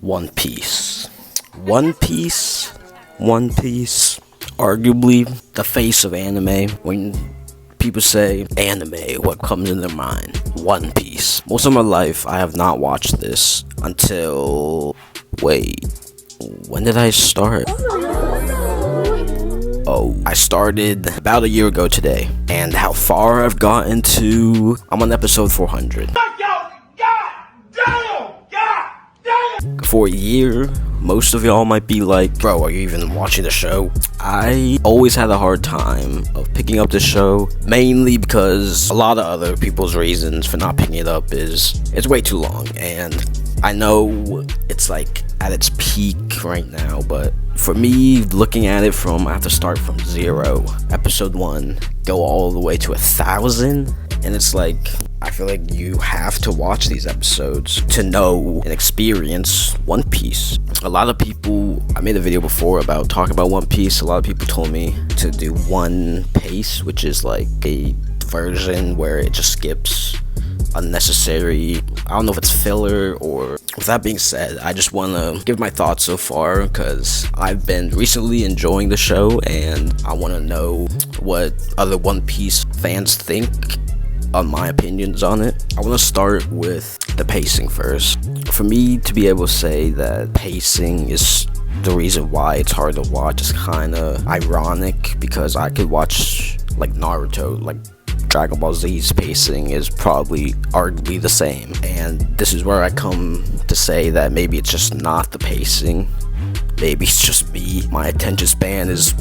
One Piece. One Piece. One Piece. Arguably the face of anime. When people say anime, what comes in their mind? One Piece. Most of my life, I have not watched this until... Wait. When did I start? Oh, I started about a year ago today. And how far I've gotten to... I'm on episode 400. For a year, most of y'all might be like, bro, are you even watching the show? I always had a hard time of picking up the show, mainly because a lot of other people's reasons for not picking it up is it's way too long, and I know it's like at its peak right now, but for me, looking at it from, I have to start from 0, episode 1, go all the way to 1,000, and it's like, I feel like you have to watch these episodes to know and experience One Piece. A lot of people, I made a video before about talking about One Piece. A lot of people told me to do One Pace, which is like a version where it just skips unnecessary, I don't know if it's filler or... With that being said, I just want to give my thoughts so far because I've been recently enjoying the show and I want to know what other One Piece fans think on my opinions on it. I want to start with the pacing first. For me to be able to say that pacing is the reason why it's hard to watch is kind of ironic, because I could watch like Naruto, like Dragon Ball Z's pacing is probably arguably the same, and this is where I come to say that maybe it's just not the pacing, maybe it's just me. My attention span is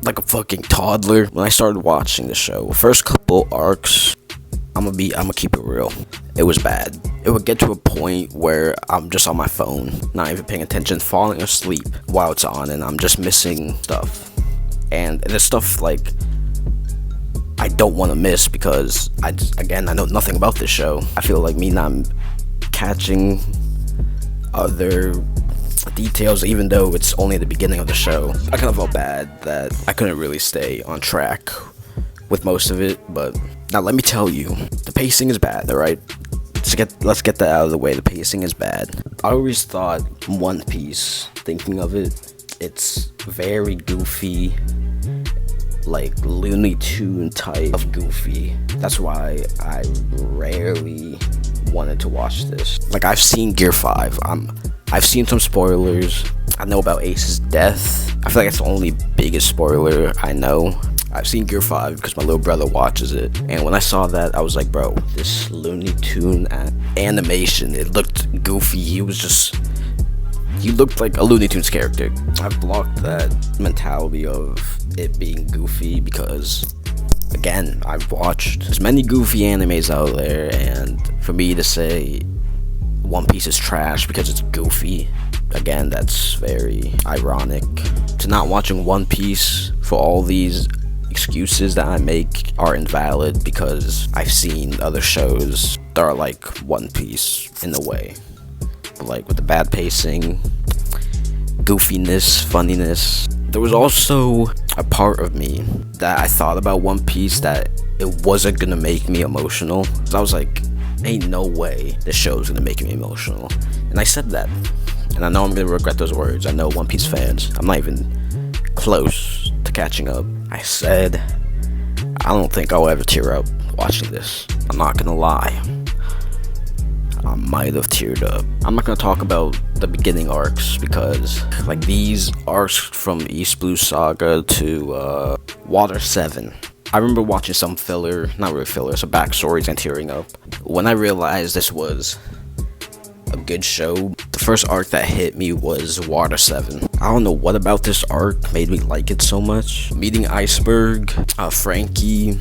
like a fucking toddler. When I started watching the show, first couple arcs, I'm gonna keep it real, it was bad. It would get to a point where I'm just on my phone, not even paying attention, falling asleep while it's on, and I'm just missing stuff. And there's stuff like I don't want to miss because I know nothing about this show. I feel like me not catching other details, even though it's only the beginning of the show, I kind of felt bad that I couldn't really stay on track with most of it. But now let me tell you, the pacing is bad, alright? Let's get that out of the way. The pacing is bad. I always thought One Piece, thinking of it, it's very goofy, like Looney Tune type of goofy. That's why I rarely wanted to watch this. Like, I've seen Gear 5. I've seen some spoilers. I know about Ace's death. I feel like it's the only biggest spoiler I know. I've seen Gear 5 because my little brother watches it, and when I saw that, I was like, bro, this Looney Tune animation, it looked goofy. He looked like a Looney Tunes character. I've blocked that mentality of it being goofy because, again, I've watched as many goofy animes out there, and for me to say One Piece is trash because it's goofy, again, that's very ironic. To not watching One Piece for all these excuses that I make are invalid because I've seen other shows that are like One Piece in a way, but like with the bad pacing, goofiness, funniness. There was also a part of me that I thought about One Piece that it wasn't gonna make me emotional. So I was like, ain't no way this show's gonna make me emotional. And I said that, and I know I'm gonna regret those words. I know One Piece fans, I'm not even close to catching up. I said, I don't think I'll ever tear up watching this. I'm not gonna lie, I might have teared up. I'm not gonna talk about the beginning arcs because, like, these arcs from East Blue Saga to Water 7, I remember watching some filler, not really filler, some backstories and tearing up. When I realized this was a good show, the first arc that hit me was Water 7. I don't know what about this arc made me like it so much. Meeting Iceberg, Frankie,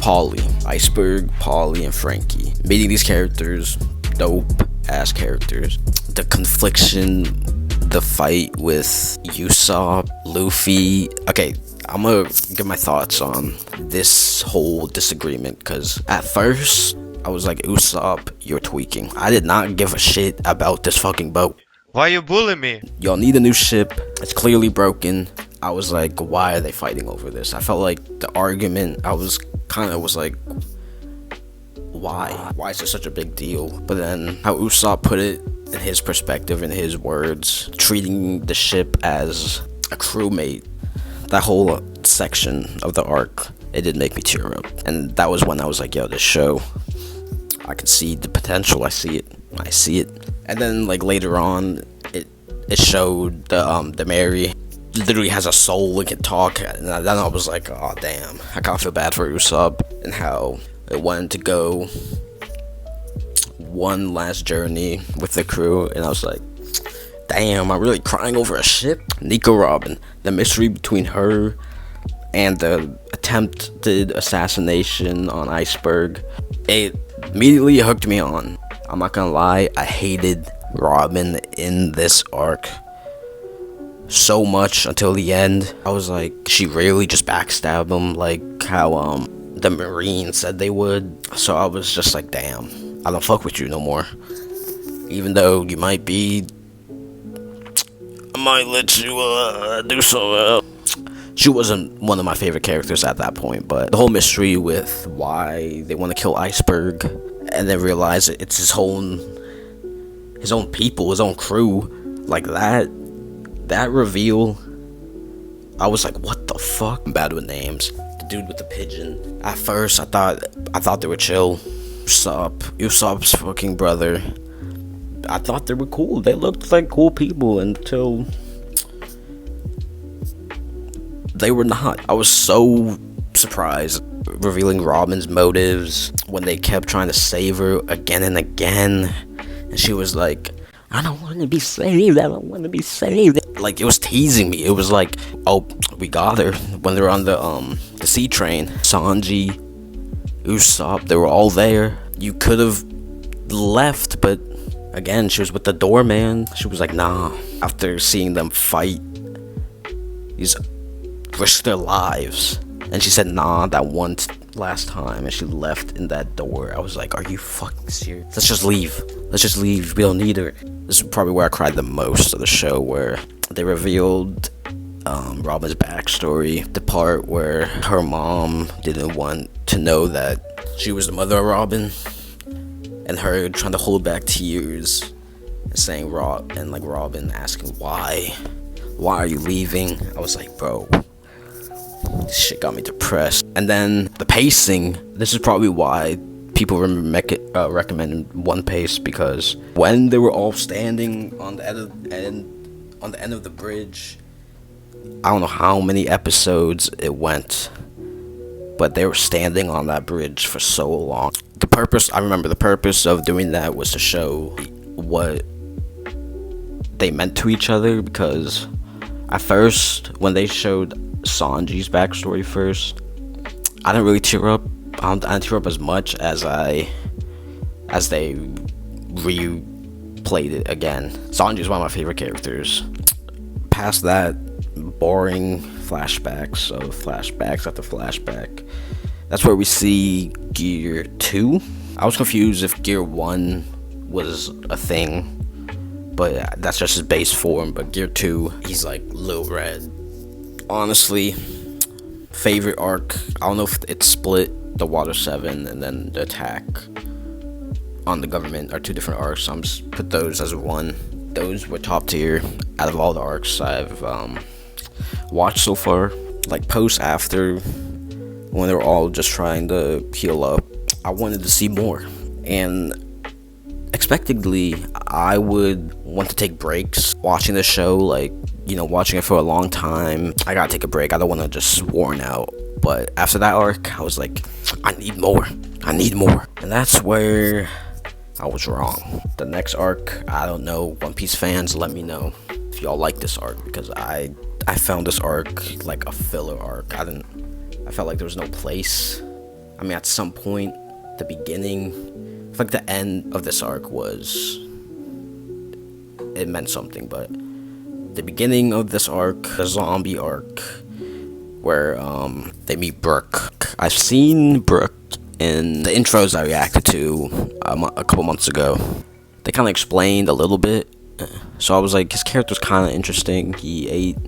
Polly, Iceberg, Polly, and Frankie. Meeting these characters, dope ass characters. The confliction, the fight with Usopp, Luffy. Okay, I'm gonna give my thoughts on this whole disagreement because at first I was like, Usopp, you're tweaking. I did not give a shit about this fucking boat. Why you bullying me? Y'all need a new ship. It's clearly broken. I was like, why are they fighting over this? I felt like the argument, I was like, Why is it such a big deal? But then how Usopp put it in his perspective, in his words, treating the ship as a crewmate, that whole section of the arc, it did make me tear up. And that was when I was like, yo, this show, I can see the potential. I see it. And then like later on, it showed the Mary literally has a soul and can talk, and then I was like, oh damn, I kinda feel bad for Usopp and how it wanted to go one last journey with the crew, and I was like, damn, I'm really crying over a ship. Nico Robin, the mystery between her and the attempted assassination on Iceberg, it immediately hooked me on. I'm not gonna lie, I hated Robin in this arc so much until the end. I was like, she really just backstabbed him like how the Marines said they would. So I was just like, damn, I don't fuck with you no more. Even though you might be, I might let you do so. She wasn't one of my favorite characters at that point, but the whole mystery with why they want to kill Iceberg and then realize it's his own people, his own crew, like that reveal, I was like, what the fuck? I'm bad with names. The dude with the pigeon. At first, I thought they were chill. Usopp's fucking brother. I thought they were cool. They looked like cool people until they were not. I was so surprised revealing Robin's motives when they kept trying to save her again and again, and she was like, I don't want to be saved. Like, it was teasing me. It was like, oh, we got her. When they were on the sea train, Sanji, Usopp, they were all there. You could have left, but again, she was with the doorman. She was like, nah. After seeing them fight, risk their lives, and she said, nah, that one last time, and she left in that door. I was like, are you fucking serious? Let's just leave. We don't need her. This is probably where I cried the most of the show, where they revealed Robin's backstory, the part where her mom didn't want to know that she was the mother of Robin, and her trying to hold back tears and saying Robin asking why are you leaving. I was like, bro, this shit got me depressed. And then the pacing, this is probably why people recommend One Piece, because when they were all standing on the end of the bridge, I don't know how many episodes it went, but they were standing on that bridge for so long. I remember the purpose of doing that was to show what they meant to each other, because at first, when they showed Sanji's backstory first, I didn't really tear up. I didn't tear up as much as they replayed it again. Sanji's one of my favorite characters. Past that, boring flashbacks after flashback. That's where we see Gear 2. I was confused if Gear 1 was a thing, but that's just his base form. But Gear 2, he's like Lil Red. Honestly, favorite arc, I don't know if it's split. The Water 7 and then the attack on the government are two different arcs, so I'm just put those as one. Those were top tier out of all the arcs I've watched so far. Like after when they were all just trying to heal up, I wanted to see more, and expectedly I would want to take breaks watching the show, like, you know, watching it for a long time. I gotta take a break. I don't want to just worn out. But after that arc, I was like, I need more. And that's where I was wrong. The next arc, I don't know. One Piece fans, let me know if y'all like this arc, because I found this arc like a filler arc. I felt like there was no place. I mean, at some point, the beginning, I feel like the end of this arc it meant something, but the beginning of this arc, the zombie arc, where they meet Brook. I've seen Brook in the intros I reacted to a couple months ago. They kind of explained a little bit, so I was like, his character's kind of interesting. He ate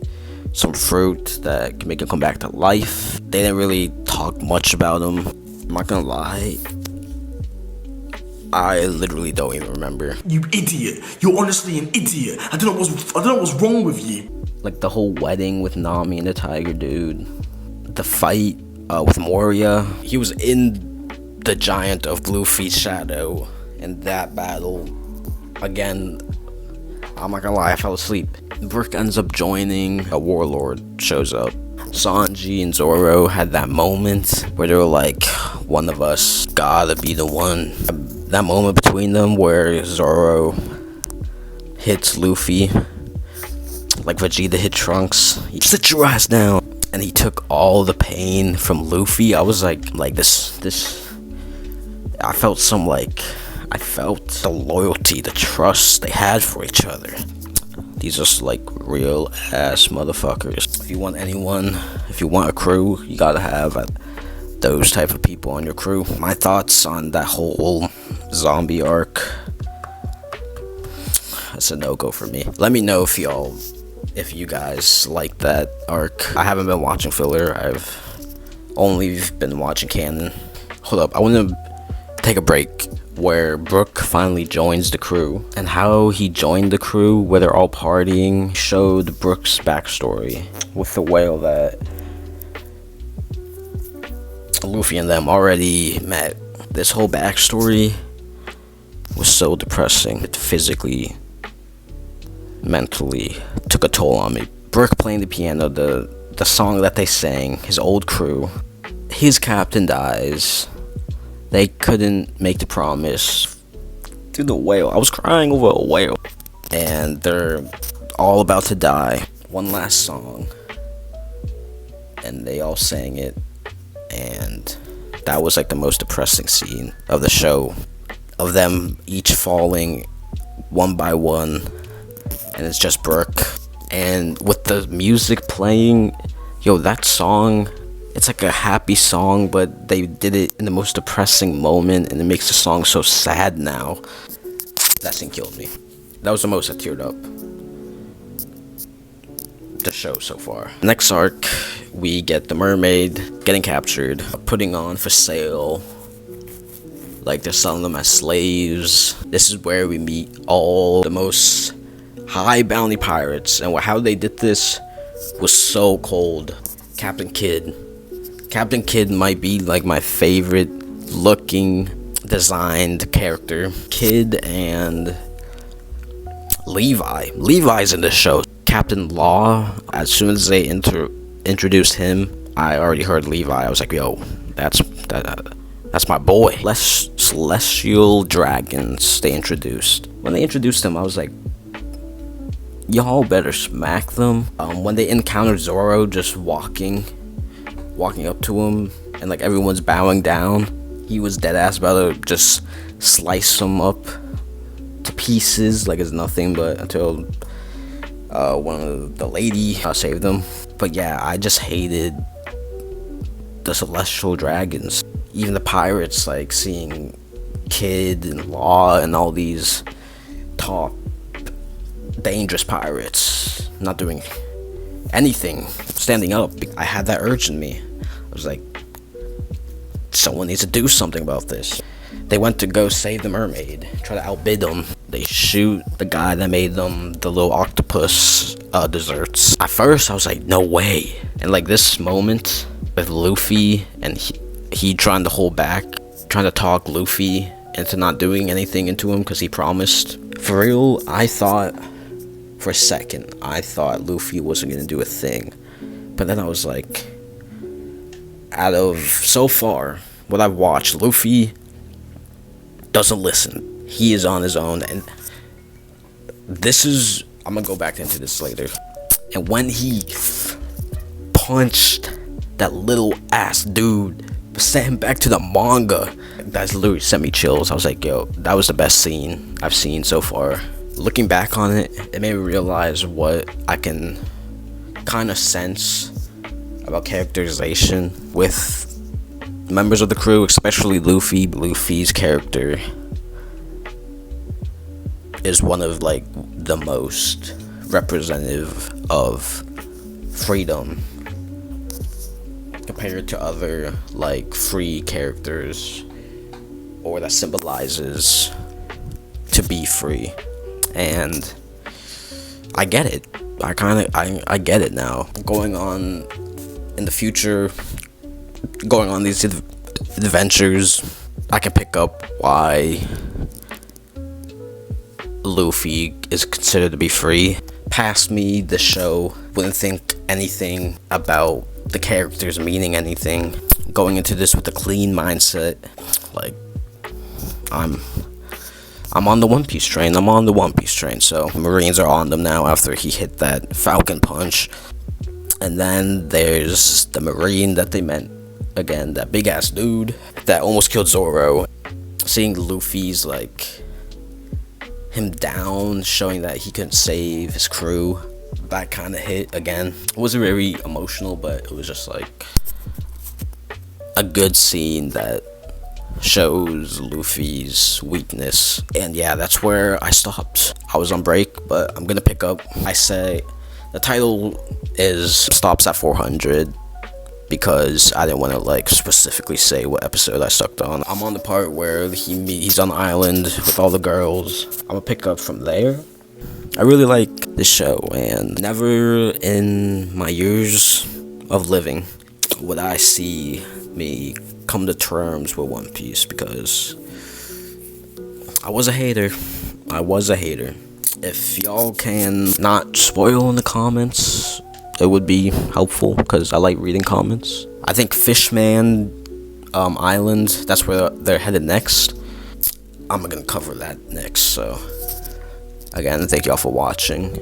some fruit that can make him come back to life. They didn't really talk much about him. I'm not gonna lie, I literally don't even remember. You idiot. You're honestly an idiot. I don't know what's wrong with you. Like the whole wedding with Nami and the tiger dude. The fight with Moria. He was in the giant of Luffy's shadow in that battle. Again, I'm not gonna lie, I fell asleep. Brook ends up joining. A warlord shows up. Sanji and Zoro had that moment where they were like, one of us gotta be the one. That moment between them where Zoro hits Luffy like Vegeta hit Trunks. He sit your ass down. And he took all the pain from Luffy. I was like this. I felt the loyalty, the trust they had for each other. These are like real ass motherfuckers. If you want a crew, you gotta have those type of people on your crew. My thoughts on that whole zombie arc. That's a no-go for me. Let me know if you guys like that arc. I haven't been watching filler. I've only been watching canon. Hold up, I want to take a break where Brook finally joins the crew, and how he joined the crew where they're all partying showed Brook's backstory with the whale that Luffy and them already met. This whole backstory was so depressing. It physically, mentally took a toll on me. Brook playing the piano, the song that they sang, his old crew. His captain dies. They couldn't make the promise to the whale. I was crying over a whale. And they're all about to die. One last song. And they all sang it. And that was like the most depressing scene of the show. Of them each falling one by one. And it's just Brook. And with the music playing, that song, it's like a happy song, but they did it in the most depressing moment, and it makes the song so sad now. That scene killed me. That was the most I teared up the show so far. Next arc, we get the mermaid getting captured, putting on for sale. Like they're selling them as slaves. This is where we meet all the most high bounty pirates, and how they did this was so cold. Captain Kidd might be like my favorite looking designed character. Kidd and Levi's in this show. Captain Law, as soon as they introduced him, I already heard Levi. I was like, yo, that's my boy. Celestial dragons they introduced. When they introduced them, I was like, y'all better smack them. When they encountered Zoro just walking up to him, and like everyone's bowing down, he was dead ass about to just slice them up to pieces like it's nothing, but until one of the lady saved them. But yeah, I just hated the celestial dragons. Even the pirates, like seeing Kid and Law and all these top dangerous pirates not doing anything, standing up. I had that urge in me. I was like, someone needs to do something about this. They went to go save the mermaid, try to outbid them. They shoot the guy that made them the little octopus desserts. At first I was like, no way. And like this moment with Luffy, and he trying to hold back, trying to talk Luffy into not doing anything into him because he promised. For real, for a second, I thought Luffy wasn't gonna do a thing. But then I was like, out of so far what I've watched, Luffy doesn't listen. He is on his own, and I'm gonna go back into this later. And when he punched that little ass dude, sent him back to the manga, that literally sent me chills. I was like, yo, that was the best scene I've seen so far. Looking back on it, it made me realize what I can kind of sense about characterization with members of the crew, especially Luffy. Luffy's character is one of like the most representative of freedom compared to other like free characters or that symbolizes to be free. And I get it. I get it now. Going on in the future, going on these adventures, I can pick up why Luffy is considered to be free. Past me, the show wouldn't think anything about the characters meaning anything. Going into this with a clean mindset, like I'm on the One Piece train. So Marines are on them now after he hit that Falcon Punch. And then there's the Marine that they met again, that big ass dude that almost killed Zoro. Seeing Luffy's like him down, showing that he couldn't save his crew, that kind of hit again. It wasn't very emotional, but it was just like a good scene that shows Luffy's weakness. And yeah, that's where I stopped. I was on break, but I'm gonna pick up. I say the title stops at 400 because I didn't want to like specifically say what episode I sucked on. I'm on the part where he's on the island with all the girls. I'm gonna pick up from there. I really like this show, and never in my years of living would I see me come to terms with One Piece, because I was a hater. If y'all can not spoil in the comments, it would be helpful, because I like reading comments. I think Fishman Island, that's where they're headed next. I'm gonna cover that next. So again, thank y'all for watching.